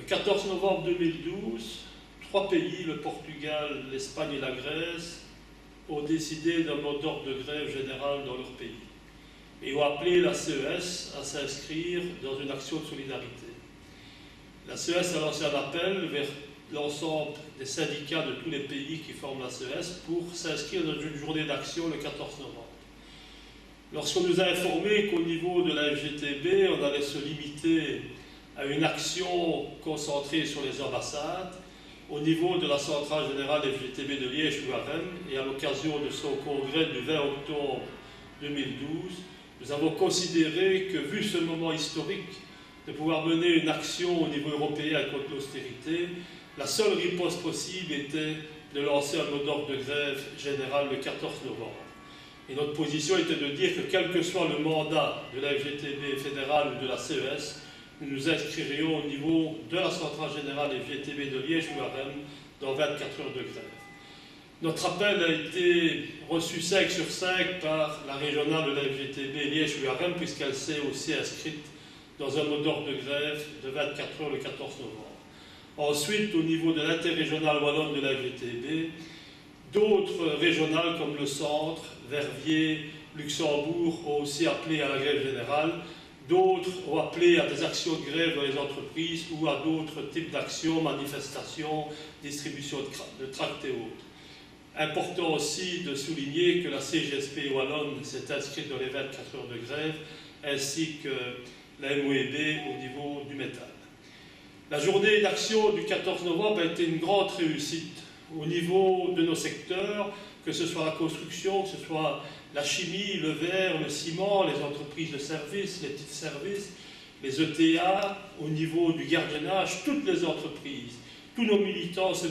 Le 14 novembre 2012, 3 pays, le Portugal, l'Espagne et la Grèce, ont décidé d'un mot d'ordre de grève générale dans leur pays et ont appelé la CES à s'inscrire dans une action de solidarité. La CES a lancé un appel vers l'ensemble des syndicats de tous les pays qui forment la CES pour s'inscrire dans une journée d'action le 14 novembre. Lorsqu'on nous a informé qu'au niveau de la FGTB, on allait se limiter à une action concentrée sur les ambassades, au niveau de la centrale générale FGTB de Liège-Waremme et à l'occasion de son congrès du 20 octobre 2012, nous avons considéré que, vu ce moment historique, de pouvoir mener une action au niveau européen contre l'austérité, la seule riposte possible était de lancer un mot d'ordre de grève générale le 14 novembre. Et notre position était de dire que quel que soit le mandat de la FGTB fédérale ou de la CES, nous nous inscririons au niveau de la centrale générale FGTB de Liège-Waremme dans 24 heures de grève. Notre appel a été reçu 5 sur 5 par la régionale de la FGTB Liège-Waremme, puisqu'elle s'est aussi inscrite dans un mot d'ordre de grève de 24 heures le 14 novembre. Ensuite, au niveau de l'interrégionale wallonne de la FGTB, d'autres régionales comme le Centre, Verviers, Luxembourg ont aussi appelé à la grève générale. D'autres ont appelé à des actions de grève dans les entreprises ou à d'autres types d'actions, manifestations, distribution de tracts et autres. Important aussi de souligner que la CGSP wallonne s'est inscrite dans les 24 heures de grève, ainsi que la MOEB au niveau du métal. La journée d'action du 14 novembre a été une grande réussite au niveau de nos secteurs, que ce soit la construction, que ce soit la chimie, le verre, le ciment, les entreprises de services, les petits services, les ETA, au niveau du gardiennage, toutes les entreprises, tous nos militants se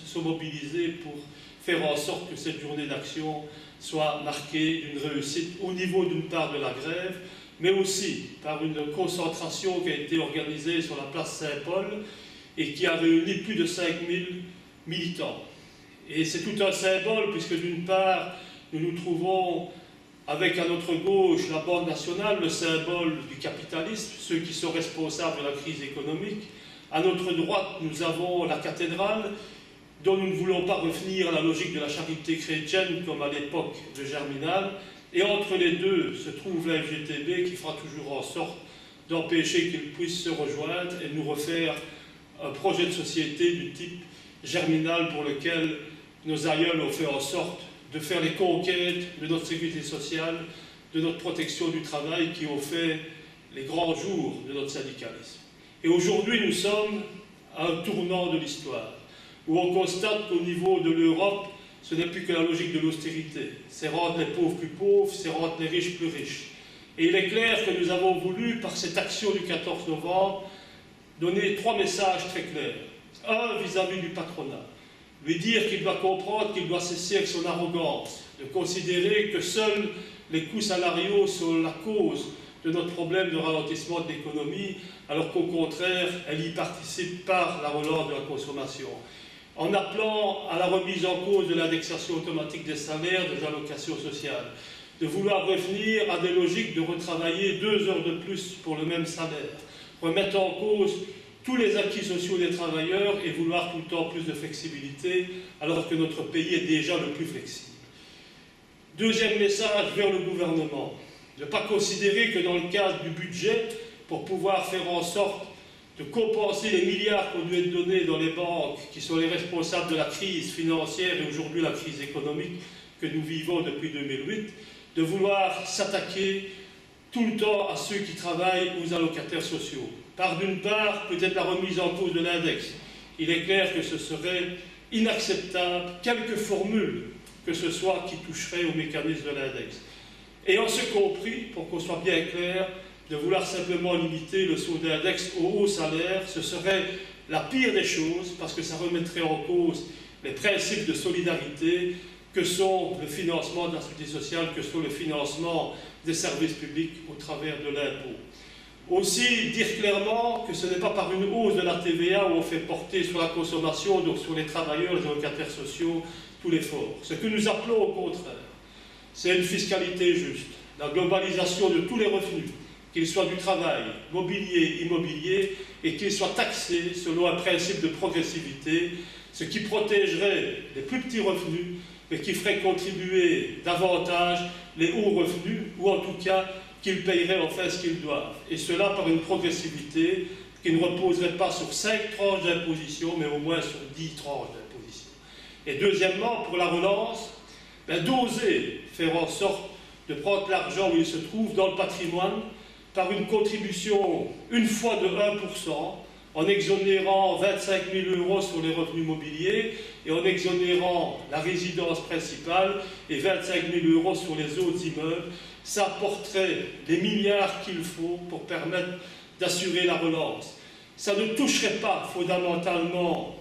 sont mobilisés pour faire en sorte que cette journée d'action soit marquée d'une réussite au niveau d'une part de la grève, mais aussi par une concentration qui a été organisée sur la place Saint-Paul et qui a réuni plus de 5000 militants. Et c'est tout un symbole, puisque d'une part, nous nous trouvons avec à notre gauche la Banque nationale, le symbole du capitalisme, ceux qui sont responsables de la crise économique. À notre droite, nous avons la cathédrale, dont nous ne voulons pas revenir à la logique de la charité chrétienne comme à l'époque de Germinal. Et entre les deux se trouve la FGTB qui fera toujours en sorte d'empêcher qu'ils puissent se rejoindre et nous refaire un projet de société du type Germinal pour lequel nos aïeuls ont fait en sorte de faire les conquêtes de notre sécurité sociale, de notre protection du travail qui ont fait les grands jours de notre syndicalisme. Et aujourd'hui, nous sommes à un tournant de l'histoire où on constate qu'au niveau de l'Europe, ce n'est plus que la logique de l'austérité. C'est rendre les pauvres plus pauvres, c'est rendre les riches plus riches. Et il est clair que nous avons voulu, par cette action du 14 novembre, donner 3 messages très clairs. Un, vis-à-vis du patronat. Lui dire qu'il doit comprendre qu'il doit cesser avec son arrogance, de considérer que seuls les coûts salariaux sont la cause de notre problème de ralentissement de l'économie, alors qu'au contraire, elle y participe par la relance de la consommation. En appelant à la remise en cause de l'indexation automatique des salaires, des allocations sociales, de vouloir revenir à des logiques de retravailler 2 heures de plus pour le même salaire, remettre en cause tous les acquis sociaux des travailleurs et vouloir tout le temps plus de flexibilité, alors que notre pays est déjà le plus flexible. Deuxième message vers le gouvernement, ne pas considérer que dans le cadre du budget, pour pouvoir faire en sorte de compenser les milliards qui ont dû être donnés dans les banques, qui sont les responsables de la crise financière et aujourd'hui la crise économique que nous vivons depuis 2008, de vouloir s'attaquer tout le temps à ceux qui travaillent aux allocataires sociaux. Par d'une part, peut-être la remise en cause de l'index. Il est clair que ce serait inacceptable, quelque formule que ce soit qui toucherait au mécanisme de l'index. Et en ce compris, pour qu'on soit bien clair, de vouloir simplement limiter le saut d'index aux hauts salaires, ce serait la pire des choses, parce que ça remettrait en cause les principes de solidarité que sont le financement de la sécurité sociale, que sont le financement des services publics au travers de l'impôt. Aussi, dire clairement que ce n'est pas par une hausse de la TVA où on fait porter sur la consommation, donc sur les travailleurs, les allocataires sociaux, tout l'effort. Ce que nous appelons au contraire, c'est une fiscalité juste, la globalisation de tous les revenus, qu'il soit du travail, mobilier, immobilier, et qu'il soit taxé selon un principe de progressivité, ce qui protégerait les plus petits revenus, mais qui ferait contribuer davantage les hauts revenus, ou en tout cas qu'ils paieraient enfin ce qu'ils doivent. Et cela par une progressivité qui ne reposerait pas sur 5 tranches d'imposition, mais au moins sur 10 tranches d'imposition. Et deuxièmement, pour la relance, d'oser faire en sorte de prendre l'argent où il se trouve dans le patrimoine par une contribution une fois de 1%, en exonérant 25 000 € sur les revenus mobiliers et en exonérant la résidence principale et 25 000 € sur les autres immeubles. Ça apporterait les milliards qu'il faut pour permettre d'assurer la relance. Ça ne toucherait pas fondamentalement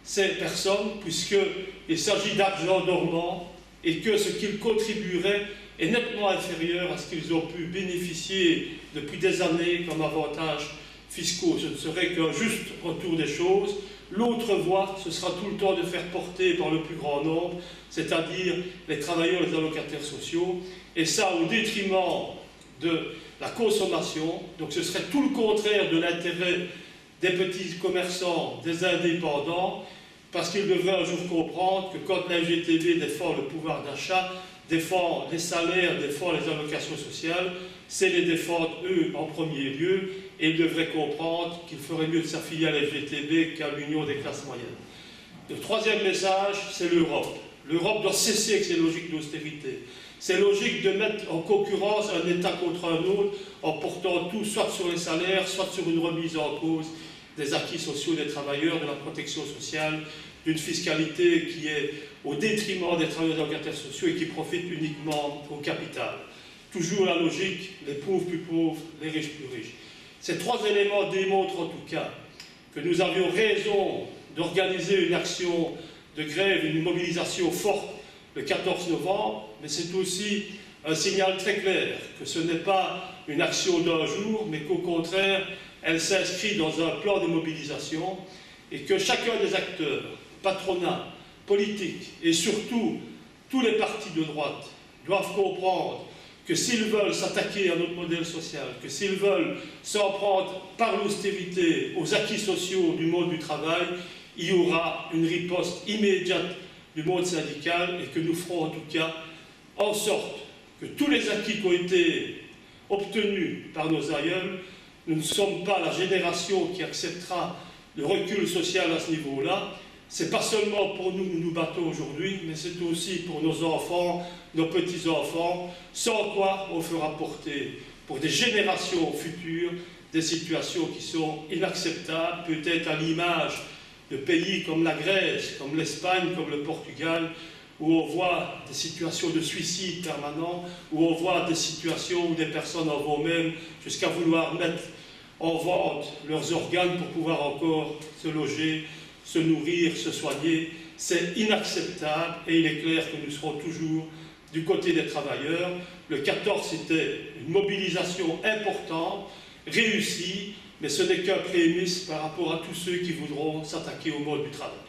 ces personnes, puisqu'il s'agit d'argent dormant et que ce qu'ils contribueraient est nettement inférieur à ce qu'ils ont pu bénéficier depuis des années comme avantages fiscaux. Ce ne serait qu'un juste retour des choses. L'autre voie, ce sera tout le temps de faire porter par le plus grand nombre, c'est-à-dire les travailleurs et les allocataires sociaux, et ça au détriment de la consommation. Donc ce serait tout le contraire de l'intérêt des petits commerçants, des indépendants, parce qu'ils devraient un jour comprendre que quand la FGTB défend le pouvoir d'achat, défend les salaires, défend les allocations sociales, c'est les défendre eux en premier lieu, et ils devraient comprendre qu'il ferait mieux de s'affilier à la FGTB qu'à l'Union des classes moyennes. Le troisième message, c'est l'Europe. L'Europe doit cesser avec ses logiques d'austérité. C'est logique de mettre en concurrence un État contre un autre en portant tout soit sur les salaires, soit sur une remise en cause des acquis sociaux des travailleurs, de la protection sociale, d'une fiscalité qui est au détriment des travailleurs et des allocataires sociaux et qui profite uniquement au capital. Toujours la logique, les pauvres plus pauvres, les riches plus riches. Ces trois éléments démontrent en tout cas que nous avions raison d'organiser une action de grève, une mobilisation forte le 14 novembre, mais c'est aussi un signal très clair que ce n'est pas une action d'un jour, mais qu'au contraire, elle s'inscrit dans un plan de mobilisation et que chacun des acteurs, patronat, politique et surtout tous les partis de droite doivent comprendre que s'ils veulent s'attaquer à notre modèle social, que s'ils veulent s'en prendre par l'austérité aux acquis sociaux du monde du travail, il y aura une riposte immédiate du monde syndical et que nous ferons en tout cas en sorte que tous les acquis qui ont été obtenus par nos aïeuls, nous ne sommes pas la génération qui acceptera le recul social à ce niveau-là. C'est pas seulement pour nous que nous nous battons aujourd'hui, mais c'est aussi pour nos enfants, nos petits-enfants, sans quoi on fera porter pour des générations futures des situations qui sont inacceptables, peut-être à l'image de pays comme la Grèce, comme l'Espagne, comme le Portugal, où on voit des situations de suicide permanent, où on voit des situations où des personnes en vont même jusqu'à vouloir mettre en vente leurs organes pour pouvoir encore se loger, se nourrir, se soigner. C'est inacceptable et il est clair que nous serons toujours du côté des travailleurs. Le 14, c'était une mobilisation importante, réussie, mais ce n'est qu'un prémisse par rapport à tous ceux qui voudront s'attaquer au monde du travail.